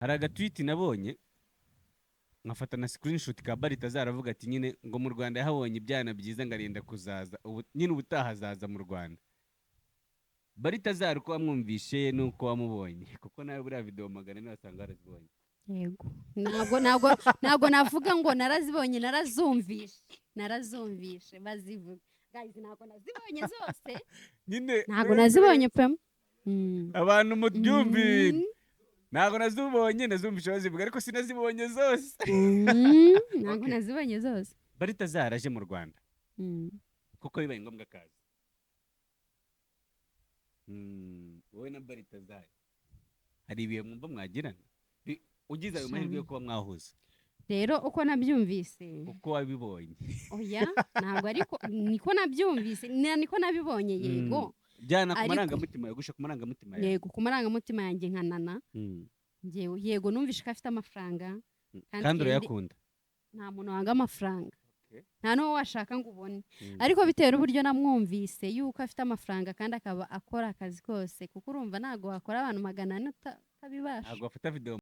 hari agatwiti nabonye nkafata na screenshot ka Balthazar aravuga ati nyine ngo mu Rwanda yahabonye ibyana byiza ngarinda kuzaza nyine ubutaha azaza mu Rwanda. Balthazar uko wamwumvishe nuko wamubonye kuko nawe buriya video magana niwe wasanga warazibonye. Yego. Ntabwo navuga ngo narazibonye, narazumvishe bazivuga. Guys, ntabwo nazibonye zose. Nyine Ntabwo nazibonye pe. abantu mubyumvire. Ntabwo nazibonye nazumvishe bazivuga ariko sinazibonye zose. Ntabwo nazibonye zose. Balthazar aje mu Rwanda. Kuko bibaye ngombwa kazi. Wowe na Balthazar hari ibihe mwumva mwagirana ugize ayo mahirwe yo kuba mwahuza. Rero uko nabyumvise uko wabibonye oya ntabwo ariko niko nabyumvise niko nabibonye yego byana ku marangamutima yagusha ku marangamutima yawe. Yego ku marangamutima yanjye nkanana ngewe yego numvishe ko afite amafaranga kandi urayakunda. nta muntu wanga amafaranga nta n'uwo washaka ngo ubone ariko bitera uburyo namwumvise yuko afite amafaranga kandi akaba akora akazi kose kuko urumva ntago wakora abantu 400 utabibasha. Ntabwo afata video